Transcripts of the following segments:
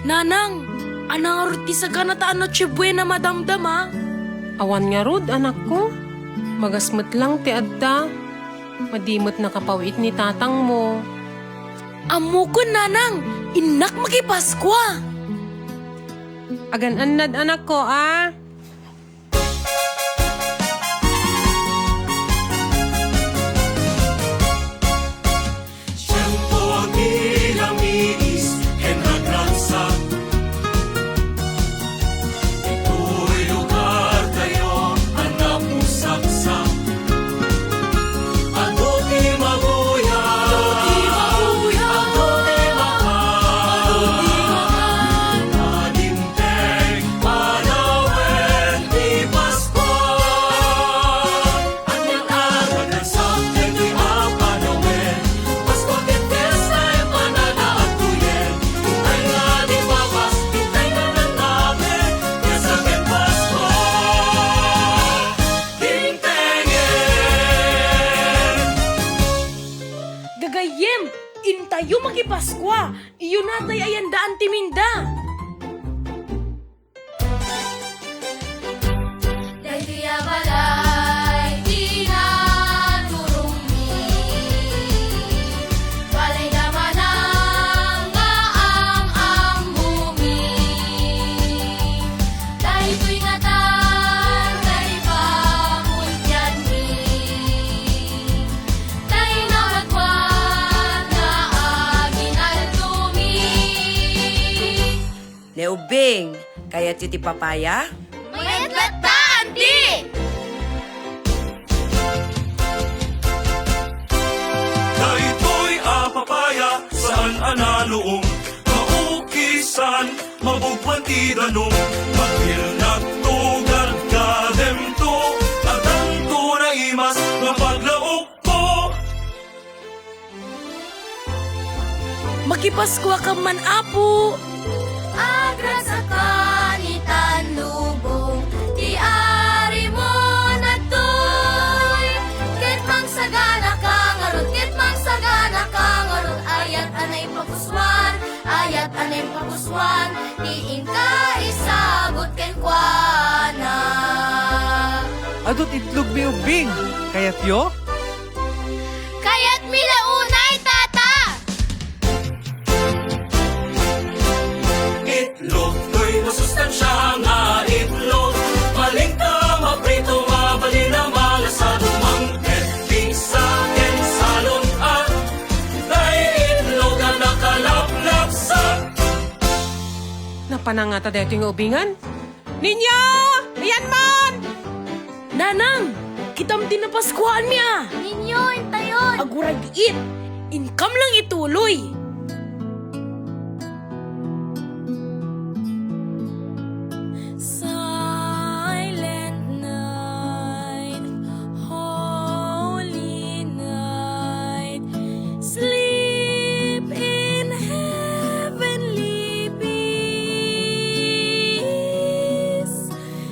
Nanang, anang arti sa kanataan na chibuena madamdam ha? Awan nga rod, anak ko. Magasmet lang ti adda. Madimot na kapawit ni tatang mo. Amo ko nanang, inak makipaskwa. Agan-anad anak ko, ah. Gagayem, intayo makipaskwa. Iyon natay ayandaan timinda. Dahil balay, di na turumi. Balay naman ang ngaang bumi. Dahil ko'y ngatan, dahil pamulyan mi. Dahil nawagwan na aginal tumi. Leubing, kaya titi papaya? Mayat lata, auntie! Daytoy papaya saan analoong maukisan mabugwan ti danong magbilnat to gadgadem to adang to na imas nga paglaok ko. Makipaskwa ka man apo. Agras sa kanitan lubong, ti ari mo na to'y. Ket mangsagana kang arot, ket mangsagana kang arot. Ayat anay papuswan, diin ka isabot ken kuana. Adot itlog mi ubing. Kayat yo? Kaya't milaunay, tata! Itlog to'y masustansya nga itlog maling ka maprito mabalin na malasado mangket pingsa ken salon at dahil itlog ang nakalaplap sa Napanangata dito yung ubingan. Ninyo! Ayan man! Nanang, kitam din na paskwaan miya. Ninyo, intayon! Agurag it, income lang ituloy. Silent night, holy night, sleep in heavenly peace,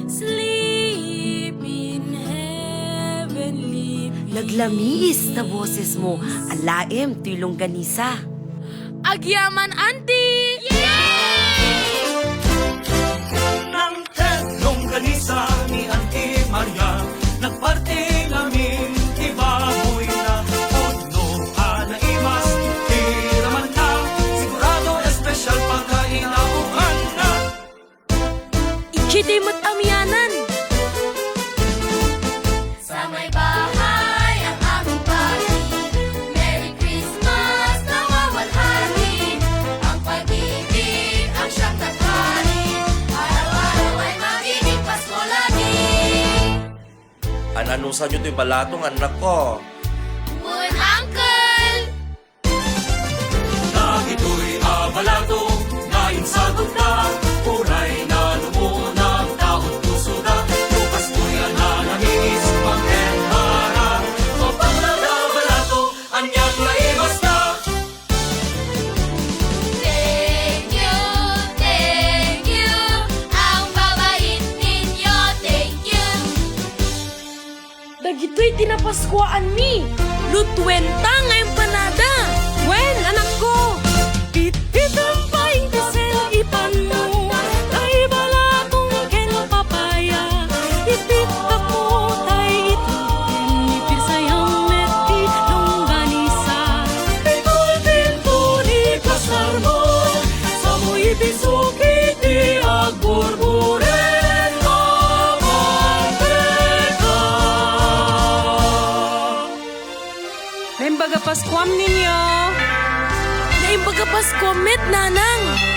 sleep in heavenly peace. Naglamiis na boses mo, alaem tilong ganisa. Agyaman, auntie! ng tetlong ganisa ni Auntie Maria nagparte namin ibaboy na puno na imas tiraman na sigurado espesyal pagkainauhan na Ichitay mat amyanan. Sa may bahay ang aming party. Merry Christmas, nawawalhati. Ang pag-ibig ang siyang taghari. Araw-araw ay magiging Pasko lagi. Ananusan nyo to'y balatong anak ko. Moon Uncle! Nagito'y abalato na insagot na uray na lumuunang taot puso na bukas ko'y ananamigis pag-enhara kapag nagabalato anyang laimas na Thank you. Ang babait ninyo, thank you. Dagito'y tinapaskwaan mi. Lutwenta nga empanada. Wen, anak ko! Ititampay kasel ipan paskwam ninyo. Naimbaga Pasko met, nanang.